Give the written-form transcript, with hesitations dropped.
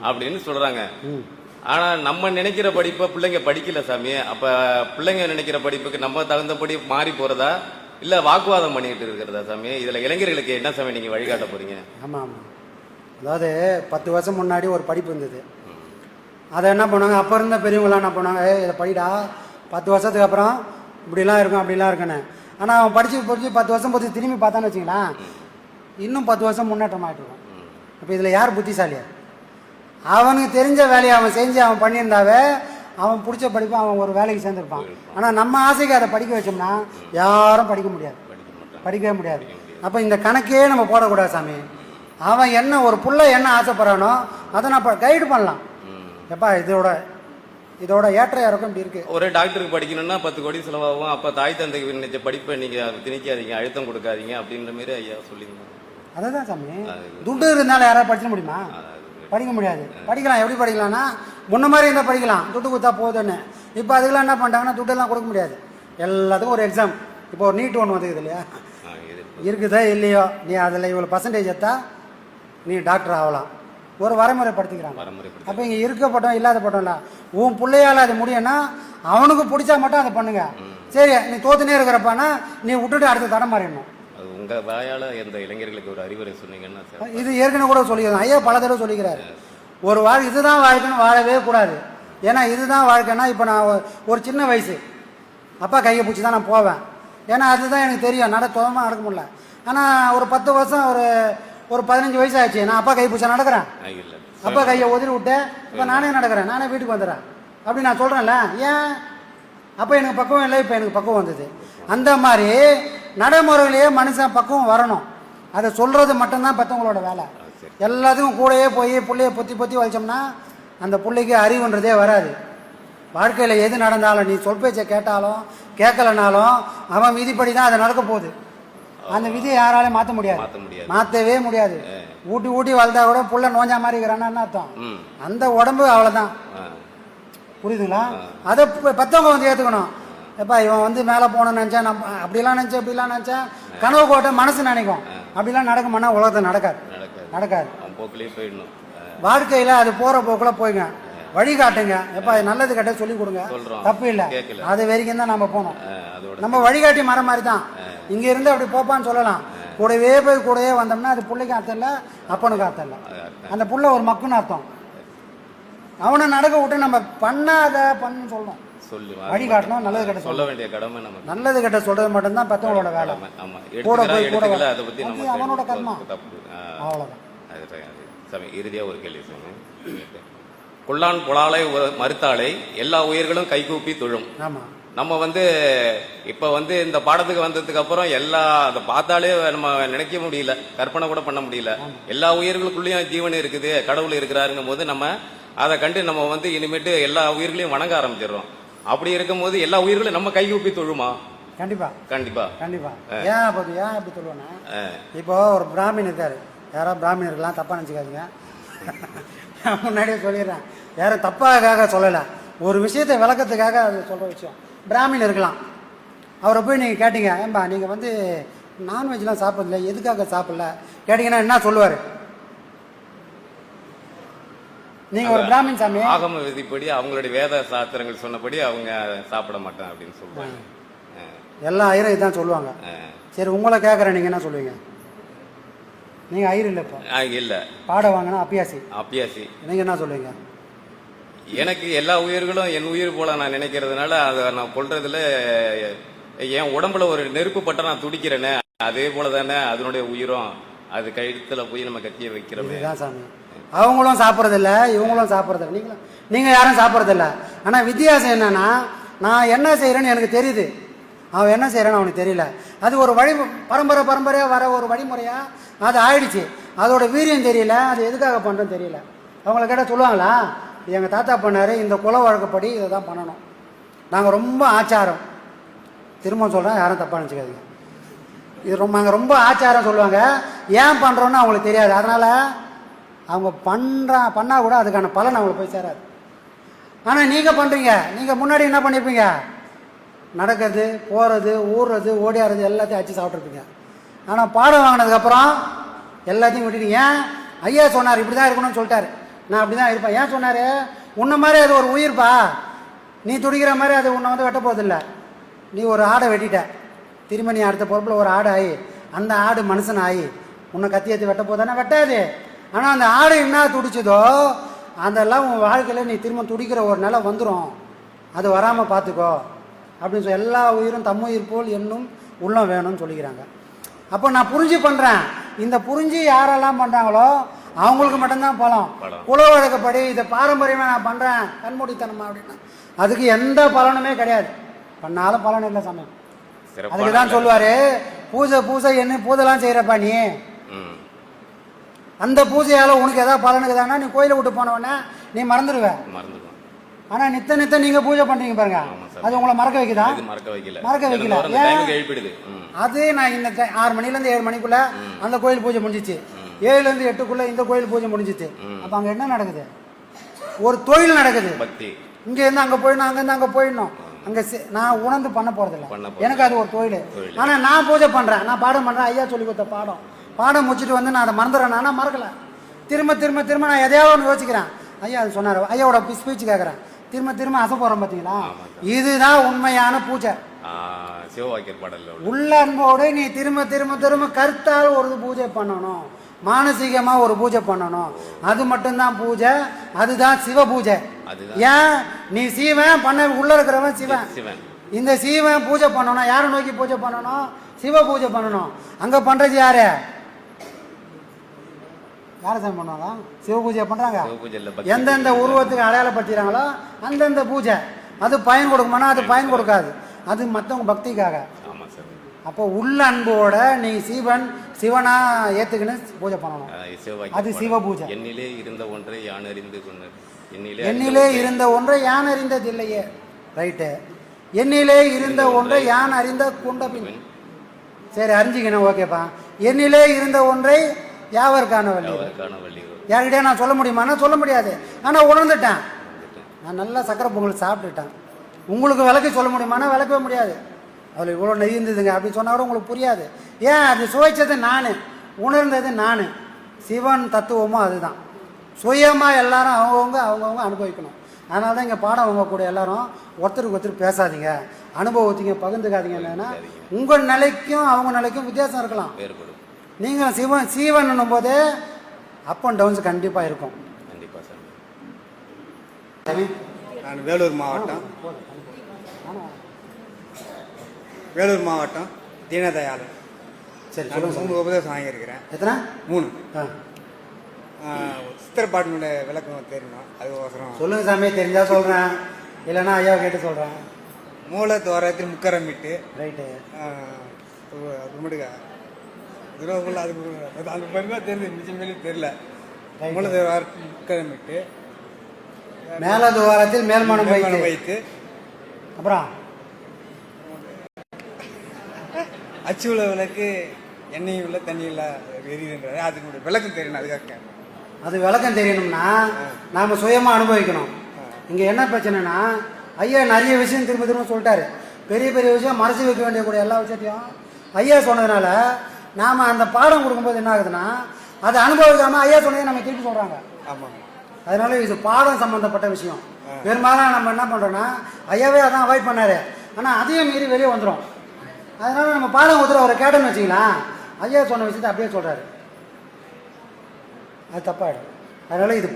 அப்படின்னு சொல்றாங்க. ஆனா நம்ம நினைக்கிற படிப்பை பிள்ளைங்க படிக்கல சாமி. அப்ப பிள்ளைங்க நினைக்கிற படிப்புக்கு நம்ம தகுந்தபடி மாறி போறதா இல்ல வாக்குவாதம் பண்ணிட்டு இருக்கிறதா சாமி? இதுல இளைஞர்களுக்கு என்ன சாமி நீங்க வழிகாட்ட போறீங்க? ஆமா ஆமா, அதாவது 10 வருஷம் முன்னாடி ஒரு படிப்பு இருந்தது. அதை என்ன பண்ணுவாங்க, அப்போ இருந்த பெரியவங்களாம் என்ன பண்ணுவாங்க, இதை படிடா 10 வருஷத்துக்கு அப்புறம் இப்படிலாம் இருக்கும் அப்படிலாம் இருக்குன்னு. ஆனால் அவன் படித்து 10 வருஷம் போட்டு திரும்பி பார்த்தான்னு வச்சுங்களேன், இன்னும் 10 வருஷம் முன்னேற்றம் ஆகிட்டு இருக்கும். இப்போ இதில் யார் புத்திசாலியா? அவனுக்கு தெரிஞ்ச வேலையை அவன் செஞ்சு அவன் பண்ணியிருந்தாவே அவன் பிடிச்ச படிப்பை அவன் ஒரு வேலைக்கு சேர்ந்துருப்பான். ஆனால் நம்ம ஆசைக்கு அதை படிக்க வச்சோம்னா யாரும் படிக்க முடியாது, படிக்கவே முடியாது. அப்போ இந்த கணக்கே நம்ம போடக்கூடாது சாமி. அவன் என்ன ஒரு புள்ள என்ன ஆசைப்படுறானோ அதை நான் கைடு பண்ணலாம். எப்பா இதோட ஏற்ற இறக்கம் இப்படி இருக்கு. ஒரு டாக்டருக்கு படிக்கணும்னா 10 கோடி செலவாகும். அப்ப தாய் தந்தை நினைச்ச படிப்பை நீங்க திணிக்காதீங்க, அழுத்தம் கொடுக்காதீங்க அப்படின்ற மாதிரி ஐயா சொல்லியிருந்தாங்க. அதுதான் சாமி, துட்டு இருந்தாலும் யாராவது படிச்சிட முடியுமா? படிக்க முடியாது. படிக்கலாம், எப்படி படிக்கலாம்னா முன்ன மாதிரி இருந்தால் படிக்கலாம், துட்டு கொடுத்தா போதுன்னு. இப்போ அதுக்கெல்லாம் என்ன பண்ணிட்டாங்கன்னா துட்டெல்லாம் கொடுக்க முடியாது. எல்லாத்துக்கும் ஒரு எக்ஸாம். இப்போ ஒரு நீட் ஒன்று வந்துக்குது இல்லையா, இருக்குதா இல்லையோ, நீ அதில் இவ்வளோ பர்சன்டேஜ் எடுத்தா நீ டாக்டர் ஆகலாம், ஒரு வரைமுறைப்படுத்திக்கிறாங்க. அப்போ இங்கே இருக்கப்பட்டோம் இல்லாத பட்டோம்ல, உன் பிள்ளையால் அது முடியும்னா அவனுக்கு பிடிச்சா மட்டும் அதை பண்ணுங்க. சரி, நீ தோத்துனே இருக்கிறப்பானா நீ விட்டுட்டு அடுத்த தடம் மாறிடணும். உங்க வாயால எந்த இளைஞர்களுக்கு ஒரு அறிவுரை சொன்னீங்கன்னா? இது ஏற்கனவே கூட சொல்லிக்கிறேன், ஐயா பல தடவை சொல்லிக்கிறாரு. ஒரு இதுதான் வாழ்க்கைன்னு வாழவே கூடாது. ஏன்னா இதுதான் வாழ்க்கைன்னா, இப்போ நான் ஒரு சின்ன வயசு அப்பா கையை பிடிச்சி தான் நான் போவேன். ஏன்னா அதுதான் எனக்கு தெரியும், தோதமாக நடக்க முடியல. ஆனால் ஒரு 10 வருஷம் ஒரு 15 வயசு ஆயிடுச்சு, நான் அப்பா கை பிடிச்சா நடக்கிறேன், அப்பா கையை உதறி விட்டேன், இப்போ நானே நடக்கிறேன், நானே வீட்டுக்கு வந்துடுறேன் அப்படி நான் சொல்கிறேன்ல. ஏன்? அப்போ எனக்கு பக்குவம் இல்லை, இப்போ எனக்கு பக்குவம் வந்தது. அந்த மாதிரி நடைமுறையிலேயே மனுஷன் பக்குவம் வரணும். அதை சொல்கிறது மட்டும்தான் பெற்றவங்களோட வேலை. எல்லாத்துக்கும் கூடயே போய் பிள்ளைய பொத்தி வச்சோம்னா அந்த பிள்ளைக்கு அறிவுன்றதே வராது. வாழ்க்கையில் எது நடந்தாலும் நீ சொல் பேச்சை கேட்டாலும் கேட்கலனாலும் அவன் விதிப்படி தான் அதை நடக்க போகுது. அந்த விதியை யாராலையும் மாற்ற முடியாது, மாற்றவே முடியாது. ஊட்டி வளர்த்தா கூட புள்ள நோஞ்சா மாதிரி இருக்கிறான்னு அர்த்தம். அந்த உடம்பு அவ்வளோதான், புரியுதுங்களா? அதை பெற்றவங்க வந்து ஏற்றுக்கணும். எப்பா இவன் வந்து மேலே போகணும்னு நினச்சா, நம்ம அப்படிலாம் நினச்சேன் கனவு கோட்டை மனசு நினைக்கும். அப்படிலாம் நடக்குமானா உலகத்தில் நடக்காது. வாழ்க்கையில் அது போகிற போக்கில் போய்ங்க, வழிகாட்டுங்க. எப்பா நல்லது கட்ட சொல்லி கொடுங்க, தப்பு இல்லை. அது வரைக்கும் தான் நம்ம போனோம். நம்ம வழிகாட்டி மரம் மாதிரி தான். இங்கே இருந்து அப்படி போப்பான்னு சொல்லலாம், கூடவே வந்தோம்னா அது பிள்ளைக்கு அர்த்தம் இல்லை, அப்பனுக்கு அர்த்தம் இல்லை. அந்த புள்ள ஒரு மக்குன்னு அர்த்தம். அவனை நடக்க விட்டு நம்ம பண்ணாத பண்ணு சொல்லணும், வழிகாட்டணும். நல்லது கட்ட சொல்ல வேண்டிய கடமை நம்ம. நல்லது கட்ட சொல்றது மட்டும்தான் பெற்றவங்களோட வேலை. கூட போய் கூட அவனோட கர்மா, அவ்வளவுதான். இறுதியா ஒரு கேள்வி சொன்னேன். கொள்ளான் புலாலை மறுத்தாலை எல்லா உயிர்களும் கைகூப்பி தொழும். நம்ம இப்ப இந்த பாடத்துக்கு வந்ததுக்கு அப்புறம் அதை பார்த்தாலே நம்ம நினைக்க முடியல, கற்பனை கூட பண்ண முடியல. எல்லா உயிர்களுக்குள்ளேயும் ஜீவன் இருக்குது, கடவுள் இருக்கிறாருங்கும் போது நம்ம அதை கண்டு நம்ம இனிமேட்டு எல்லா உயிர்களையும் வணங்க ஆரம்பிச்சிடறோம். அப்படி இருக்கும் போது எல்லா உயிர்களும் நம்ம கைகூப்பி தொழுமா? கண்டிப்பா. ஏன் அப்படி சொல்லுவேன்னா, இப்போ ஒரு பிராமின் இருக்காரு, யாராவது பிராமின் இருக்கலாம், தப்பா நினைச்சுக்காதீங்க. முன்னாடியே சொல்லிடுறேன், யாரும் தப்பாக சொல்லலை, ஒரு விஷயத்தை விளக்கத்துக்காக அது சொல்ற விஷயம். பிராமின் இருக்கலாம், அவரை போய் நீங்கள் கேட்டீங்க, ஏன்பா நீங்கள் நான்வெஜ்லாம் சாப்பிடல, எதுக்காக சாப்பிடல கேட்டீங்கன்னா என்ன சொல்லுவார்? நீங்க ஒரு பிராமின் சாமி, ஆகம விதிப்படி அவங்களுடைய வேத சாஸ்திரங்கள் சொன்னபடி அவங்க சாப்பிட மாட்டேன் அப்படின்னு சொல்லுவாங்க. எல்லா ஐயரும் இதுதான் சொல்லுவாங்க. சரி, உங்களை கேட்குறேன், நீங்க என்ன சொல்லுவீங்க? நீங்க ஐயர் இல்லை, இப்போ இல்ல பாட வாங்கினா அப்பியாசி. நீங்க என்ன சொல்லுவீங்க? எனக்கு எல்லா உயிர்களும் என் உயிர் போல நான் நினைக்கிறதுனால அதை நான் கொள்றதுல என் உடம்புல ஒரு நெருப்பு பட்ட நான் துடிக்கிறேன்னு, அதே போல தானே அதனுடைய உயிரும் அது கழுத்துல போய் நம்ம கத்திய வைக்கிறோம். சாமி, அவங்களும் சாப்பிட்றதில்ல, இவங்களும் சாப்பிட்றதில்ல, நீங்க யாரும் சாப்பிட்றதில்ல. ஆனா வித்தியாசம் என்னன்னா, நான் என்ன செய்யறேன்னு எனக்கு தெரியுது, அவன் என்ன செய்யறான்னு அவனுக்கு தெரியல. அது ஒரு பரம்பரையா வர ஒரு வழிமுறையா அது ஆயிடுச்சு. அதோட வீரியம் தெரியல, அது எதுக்காக பண்றோன்னு தெரியல. அவங்கள கேட்டால் சொல்லுவாங்களா, எங்கள் தாத்தா பண்ணாரு, இந்த குல வழக்கப்படி இதை தான் பண்ணணும், நாங்கள் ரொம்ப ஆச்சாரம். திரும்ப சொல்கிறேன், யாரும் தப்பாக நினச்சிக்காதீங்க, இது நாங்கள் ரொம்ப ஆச்சாரம் சொல்லுவாங்க. ஏன் பண்ணுறோன்னு அவங்களுக்கு தெரியாது. அதனால் அவங்க பண்ணால் கூட அதுக்கான பலன் அவங்களுக்கு போய் சேராது. ஆனால் நீங்கள் பண்ணுறீங்க, நீங்கள் முன்னாடி என்ன பண்ணியிருப்பீங்க? நடக்கிறது, போகிறது, ஊறுறது, ஓடியாடுறது எல்லாத்தையும் அச்சு சாப்பிட்ருப்பீங்க. ஆனால் பாடம் வாங்கினதுக்கப்புறம் எல்லாத்தையும் விட்டுட்டீங்க. ஐயா சொன்னார் இப்படி தான் இருக்கணும்னு சொல்லிட்டாரு, நான் அப்படி தான் இருப்பேன். ஏன் சொன்னார்? உன்ன மாதிரி அது ஒரு உயிர்ப்பா, நீ துடிக்கிற மாதிரி அது உன்னை வந்து வெட்ட போதில்லை. நீ ஒரு ஆடை வெட்டிட்ட, திரும்ப நீ அடுத்த பொறுப்பில் ஒரு ஆடு ஆகி அந்த ஆடு மனுஷன் ஆகி உன்னை கத்தி ஏற்றி வெட்ட போதானே? வெட்டாது. ஆனால் அந்த ஆடு என்ன துடிச்சதோ அதெல்லாம் உன் வாழ்க்கையில் நீ திரும்ப துடிக்கிற ஒரு நிலை வந்துடும். அது வராமல் பார்த்துக்கோ அப்படின்னு சொல்லி எல்லா உயிரும் தம்முயிர் போல் என்னும் உள்ளம் வேணும்னு சொல்லிக்கிறாங்க. அப்போ நான் புரிஞ்சு பண்ணுறேன். இந்த புரிஞ்சு யாரெல்லாம் பண்ணுறாங்களோ அவங்களுக்கு மட்டும்தான் பலம். குல வழக்கப்படி இதை பாரம்பரியமாக நான் பண்ணுறேன் கண்மூடித்தனமா அப்படின்னா அதுக்கு எந்த பலனுமே கிடையாது. பண்ணாலும் பலன் இல்லை சமயம். அதுக்கு தான் சொல்லுவார், பூஜை என்ன பூஜைலாம் செய்கிறப்பா நீ, அந்த பூஜையால் உனக்கு எதாவது பலனுக்குதானா நீ கோயிலை விட்டு போனவொடனே நீ மறந்துடுவ. ஆனால் நித்த நீங்கள் பூஜை பண்ணுறீங்க பாருங்க, அது உங்களை மறக்க வைக்குதா? மறக்க வைக்கல. அது நான் இந்த 6 மணிலேருந்து 7 மணிக்குள்ள அந்த கோயில் பூஜை முடிஞ்சிச்சு, 7லேருந்து 8க்குள்ள இந்த கோயில் பூஜை முடிஞ்சிச்சு. அப்போ அங்கே என்ன நடக்குது? ஒரு தொழில் நடக்குது. இங்கேருந்து அங்கே போயிடணும், அங்கேருந்து அங்கே போயிடணும். அங்கே நான் உணர்ந்து பண்ண போகிறதில்ல, எனக்கு அது ஒரு தொழில். ஆனால் நான் பூஜை பண்ணுறேன், நான் பாடம் பண்ணுறேன், ஐயா சொல்லி கொடுத்த பாடம் முடிச்சுட்டு வந்து நான் அதை மறந்துடுறேன். ஆனால் மறக்கலை. திரும்ப திரும்ப திரும்ப நான் எதையாவது ஒன்று யோசிக்கிறேன். ஐயா அது சொன்னார், ஐயாவோட ஸ்பீச் கேட்குறேன், திரும்ப அசை போகிறோம் பார்த்தீங்களா? இதுதான் உண்மையான பூஜை. உள்ள அன்போடு நீ திரும்ப திரும்ப திரும்ப கருத்தால் ஒரு பூஜை பண்ணணும், மானசீகமாக ஒரு பூஜை பண்ணணும். அது மட்டும்தான் பூஜை, அதுதான் சிவ பூஜை. ஏன் நீ சீவன் பண்ண உள்ள இருக்கிறவன் சிவன். இந்த சீவன் பூஜை பண்ணணும், யாரை நோக்கி பூஜை பண்ணணும்? சிவ பூஜை பண்ணணும். அங்கே பண்ணுறது யாரு? யாரை சாமி பண்ணுவாங்க? சிவ பூஜை பண்ணுறாங்க. எந்தெந்த உருவத்துக்கு அடையாளப்படுத்துகிறாங்களோ அந்தந்த பூஜை. அது பயன் கொடுக்குமானா அது பயன் கொடுக்காது, அது மற்றவங்க பக்திக்காக. அப்போ உள்ள அன்போட நீ சிவனா ஏத்துக்கின்னு பூஜை பண்ணணும், அது சிவ பூஜை. என்னிலே இருந்த ஒன்றை யான் அறிந்து கொண்டேன், என்னிலே இருந்த ஒன்றை யான் அறிந்ததில்லையே. ரைட்டு. என்னிலே இருந்த ஒன்றை யான் அறிந்த கொண்ட பின். சரி அறிஞ்சிக்கணும், ஓகேப்பா. என்னிலே இருந்த ஒன்றை யாவருக்கான வழி. யார்கிட்டயே நான் சொல்ல முடியுமானா சொல்ல முடியாது. ஆனால் உணர்ந்துட்டேன், நான் நல்லா சக்கரை பொங்கல் சாப்பிட்டுட்டேன். உங்களுக்கு விளக்கி சொல்ல முடியுமானா விளக்கவே முடியாது. அதில் இவ்வளோ நெய் இருந்ததுங்க அப்படின்னு சொன்னால் கூட உங்களுக்கு புரியாது. ஏன்? அது சுவைச்சது நான், உணர்ந்தது நான். சிவன் தத்துவமும் அதுதான். சுயமாக எல்லாரும் அவங்கவுங்க அனுபவிக்கணும். அதனால தான் இங்கே பாடம் அவங்க கூட எல்லாரும் ஒருத்தருக்கு ஒருத்தர் பேசாதீங்க, அனுபவத்திங்க பகிர்ந்துக்காதீங்க. என்னன்னா உங்கள் நிலைக்கும் அவங்க நிலைக்கும் வித்தியாசம் இருக்கலாம். நீங்கள் சீவன் போது அப் அண்ட் டவுன்ஸ் கண்டிப்பாக இருக்கும். நான் வேலூர் மாவட்டம் தீனதயாளன். சரி, 3 உபதேசம் வாங்கியிருக்கிறேன். எத்தனை? 3. சித்திரப்பாட்டினுடைய விளக்கம் தெரியணும், அது அவசரம். சொல்லுங்க சாமி, தெரிஞ்சா சொல்கிறேன், இல்லைன்னா ஐயாவை கேட்டு சொல்கிறேன். மூல துவாரத்தில் முக்கரமிட்டு. ரைட்டு. கும்பிடுங்க துரோகங்கள், அது அந்த பெருமை தெரியுது, நிச்சயம் மேலே தெரியல. மூல துவாரத்தில் முக்கரமிட்டு, மேல துவாரத்தில் மேல்மனம் வைத்து, அப்புறம் அச்சு உள்ள விளக்கு எண்ணெய் உள்ள தண்ணி உள்ள எரியுதுன்றாரு. அதுக்கு விளக்கம் தெரியணும், அதுக்காக. அது விளக்கம் தெரியணும்னா நாம் சுயமாக அனுபவிக்கணும். இங்கே என்ன பிரச்சனைனா ஐயா நிறைய விஷயம் திரும்ப சொல்லிட்டாரு. பெரிய பெரிய விஷயம் மறைச்சி வைக்க வேண்டிய எல்லா விஷயத்தையும் ஐயா சொன்னதுனால நாம் அந்த பாடம் கொடுக்கும்போது என்ன ஆகுதுன்னா அதை அனுபவிக்காமல் ஐயா சொன்னதை நம்ம திருப்பி சொல்கிறாங்க. ஆமாம். அதனால இது பாடம் சம்மந்தப்பட்ட விஷயம். பெரும்பாலும் நம்ம என்ன பண்ணுறோன்னா ஐயாவே அதான் அவாய்ட் பண்ணார், ஆனால் அதையும் மீறி வெளியே வந்துடும். அதனால நம்ம பாடம் கொடுத்துட்டு அவரை கேட்டோன்னு வச்சிக்கலாம், ஐயா சொன்ன விஷயத்தை அப்படியே சொல்கிறாரு, அது தப்பாயிடும். அதனால இது